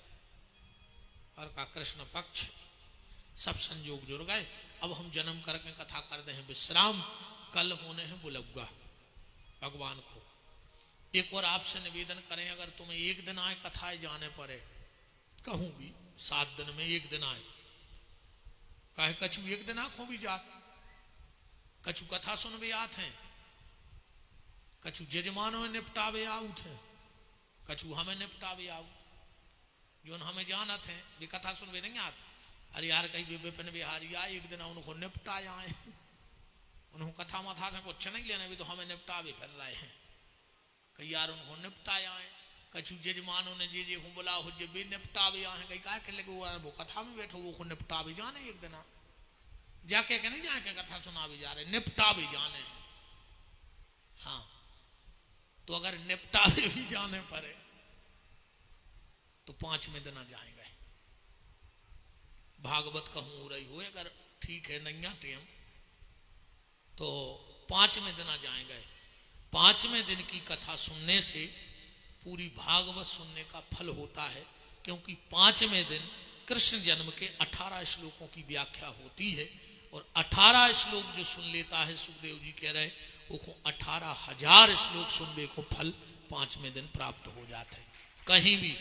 और का कृष्ण पक्ष, सब संयोग जुड़ गए। अब हम जन्म करके कथा कर दे हैं विश्राम, कल होने हैं बुलौगा भगवान को। एक और आपसे निवेदन करें, अगर तुम्हें एक दिन आए कथाएं जाने पड़े, कहूं भी 7 दिन में 1 दिन आए, कहे कछु 1 दिन आंखों भी जात, कछु कथा सुनवे आत हैं, कछु जजमानों निपटावे आउत हैं, कछु हमें निपटावे आउ, जो हमें जानत हैं वे कथा सुनवे नहीं आत। अरे यार कहीं विपिन बिहारी आए, 1 दिन उनको निपटाए आए, उन्होंने कथा मथा से कुछ नहीं लेना, भी तो हमें निपटावे फिर रहे हैं। कई यार उनको निपटाए आए, कछु जजमानों ने जे को बोला हो जे भी निपटावे आए, कहीं कहा के लगे वो कथा में बैठो, वो निपटावे जाने 1 दिन जाके के नहीं जाके कथा सुनावे जा रहे, निपटावे जाने हैं। हाँ, तो अगर निपटावे भी जाने पड़े तो 5वें दिन जाएंगे। भागवत कहूँ रही हो, अगर ठीक है नहीं टाइम तो 5वें दिन जाएंगे। 5वें दिन की कथा सुनने से पूरी भागवत सुनने का फल होता है, क्योंकि 5वें दिन कृष्ण जन्म के 18 श्लोकों की व्याख्या होती है, और 18 श्लोक जो सुन लेता है, सुखदेव जी कह रहे वो 18,000 श्लोक सुनने को फल 5वें दिन प्राप्त हो जाता है। कहीं भी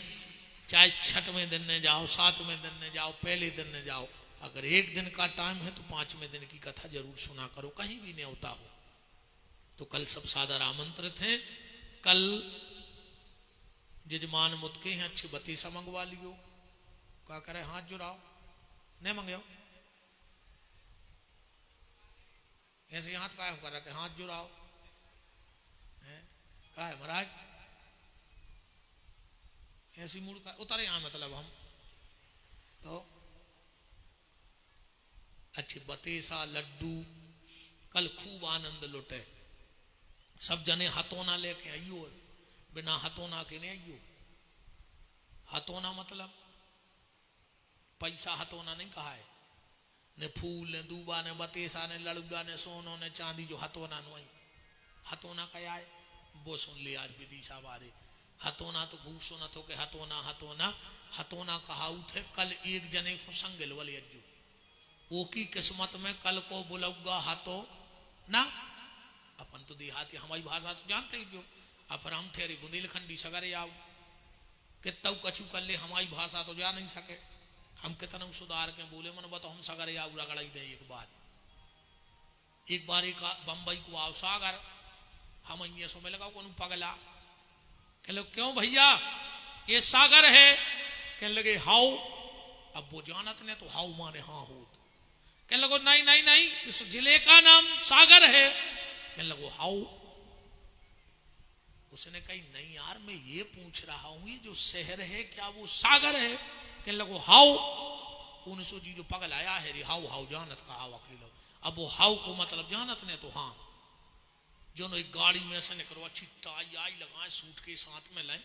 चाहे 6वें दिन में जाओ, 7वें दिन में जाओ, पहले दिन में जाओ, अगर 1 दिन का टाइम है तो 5वें दिन की कथा जरूर सुना करो, कहीं भी न्योता हो। तो कल सब सादर आमंत्रित हैं। कल जजमान मुतके हैं, अच्छी बतीसा मंगवा लियो, क्या करे हाथ जुड़ाओ, नहीं मंगो ऐसे हाथ का कर रखे, हाथ जुड़ाओ का है महाराज, ऐसी मूड का उतरे यहाँ, मतलब हम तो अच्छे बतेसा लड्डू, कल खूब आनंद लुटे। सब जने हथोना लेके आइयो, बिना हथोना के नहीं आइयो। हथोना मतलब पैसा हथोना नहीं कहा है, ने फूल ने दूबा ने बतेसा ने लड़ुगा ने सोनो ने चांदी, जो हथोना नुई हथोना क्या है वो सुन ले आज विदिशा बारे। हथोना तो खूब सुना तो के हथोना हथोना हथोना कहाउत है, कल एक जने को संगल वाले अज्जू वो की किस्मत में कल को बुलौगा हाथो ना। अपन तो देहाती हमारी भाषा तो जानते ही जो, अपन हम ठहरे बुंदेलखंडी सगरे आओ कितना कछु कर ले, हमारी भाषा तो जा नहीं सके, हम कितना सुधार के बोले मन बताओ, हम सगरे आओ रगड़ा ही दे। एक बार एक बम्बई को आओ सागर, हम ये सो में लगाओ कौन पगला, कह लो क्यों भैया ये सागर है, कहने लगे हाउ, अब वो जानत ने तो हाउ माने हाँ हो, कहने लगो नहीं नहीं नहीं इस जिले का नाम सागर है, कहने लगो हाउ। उसने कही नहीं यार मैं ये पूछ रहा हूं ये जो शहर है क्या वो सागर है, कहने लगो हाउ। 1900 जी जो पगल आया है रे हाउ हाउ जानत का हाउ अकेलो, अब वो हाउ को मतलब जानत ने तो हाँ। जो एक गाड़ी में से निकलो अच्छी टाई आई लगाए, सूट के साथ में लाए,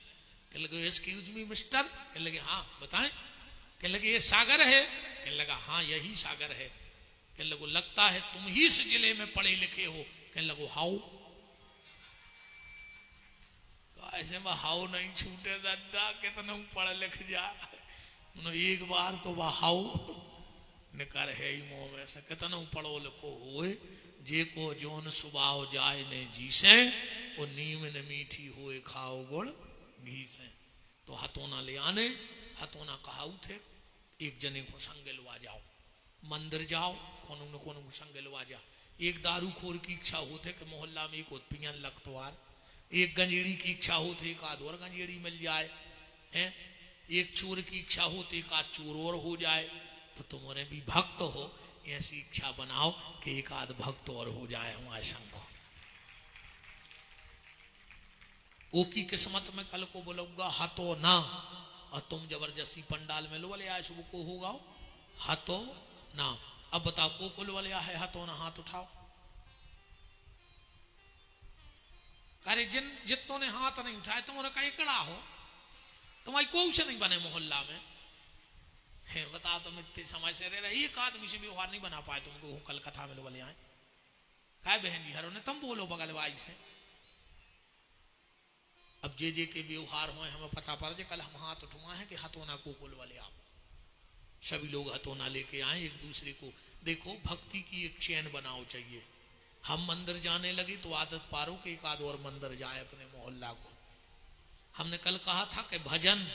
कहने लगे एक्सक्यूज मी मिस्टर, कहने लगे हाँ बताएं, कहने लगे ये सागर है, कहने लगा हाँ यही सागर है। कहने लगो लगता है तुम ही इस जिले में पढ़े लिखे हो। कहने लगो हाउ। ऐसे में हाउ नहीं छूटे दादा, कितना पढ़ लिख जा, एक बार तो वह हाउ निकर है ही मुंह में से। कितना पढ़ो लिखो होए, जे को जोन सुबाव जाए ने जी से, वो नीम न मीठी होए खाओ गुड़ घी से। तो हथोना ले आने, हथोना कहाऊ थे एक जने को संग लवा जाओ, मंदिर जाओ, कोनो को संग लवा जा। एक दारू खोर की इच्छा होते कि मोहल्ला में एक उत्पियन लगतवार, एक गंजेड़ी की इच्छा होती एक आध और गंजेड़ी मिल जाए, हैं, एक चोर की इच्छा होती एक आध चोर और हो जाए। तो तुम्हारे भी भक्त हो, ऐसी इच्छा बनाओ कि एक आध भक्त और हो जाए हमारे संग। वो की किस्मत में कल को बोलूंगा हाथों ना, और तुम जबरदस्ती पंडाल में लो वाले आए सुबह को होगा हाथों ना। अब बताओ को कुल वाले है हाथों ना, हाथ उठाओ। अरे जितों ने हाथ नहीं उठाए तुम्हारा का एकड़ा हो, तुम्हारी कोई से नहीं बने मोहल्ला में है। बताओ तुम इतने समय से रह रहे, एक आदमी से व्यवहार नहीं बना पाए तुमको कल कथा में बोले आए काय बहन जी हरो ने तुम बोलो बगल वाई से। अब जे के व्यवहार हुए हमें पता पड़ जाए, कल हम हाथ उठवाए हैं कि हथोना को कुल वाले आओ, सभी लोग हथोना लेके आए एक दूसरे को। देखो भक्ति की एक चैन बनाओ चाहिए। हम मंदिर जाने लगे तो आदत पारो कि एक आध और मंदिर जाए अपने मोहल्ला को। हमने कल कहा था कि भजन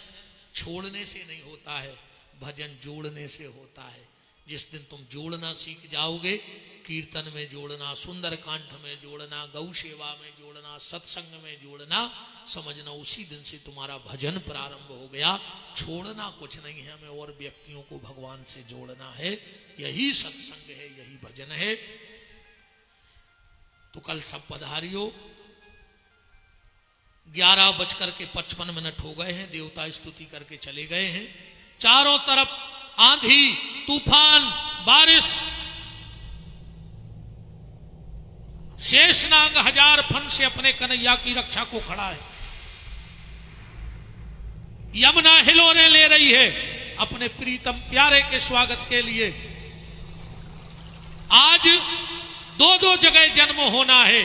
छोड़ने से नहीं होता है, भजन जोड़ने से होता है। जिस दिन तुम जोड़ना सीख जाओगे, कीर्तन में जोड़ना, सुंदर कांठ में जोड़ना, गौ सेवा में जोड़ना, सत्संग में जोड़ना, समझना उसी दिन से तुम्हारा भजन प्रारंभ हो गया। छोड़ना कुछ नहीं है, हमें और व्यक्तियों को भगवान से जोड़ना है, यही सत्संग है, यही भजन है। तो कल सब पधारियो। 11:55 हो गए हैं, देवता स्तुति करके चले गए हैं। चारों तरफ आंधी तूफान बारिश, शेषनाग 1000 फन से अपने कन्हैया की रक्षा को खड़ा है। यमुना हिलोरे ले रही है अपने प्रीतम प्यारे के स्वागत के लिए। आज दो जगह जन्म होना है,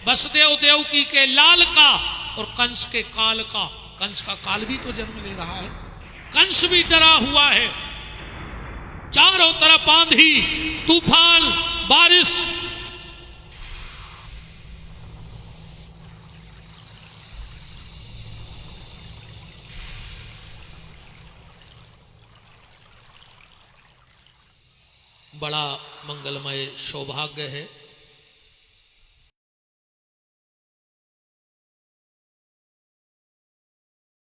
वसुदेव देवकी के लाल का और कंस के काल का। कंस का काल भी तो जन्म ले रहा है, कंस भी डरा हुआ है। चारों तरफ आंधी तूफान बारिश, बड़ा मंगलमय सौभाग्य है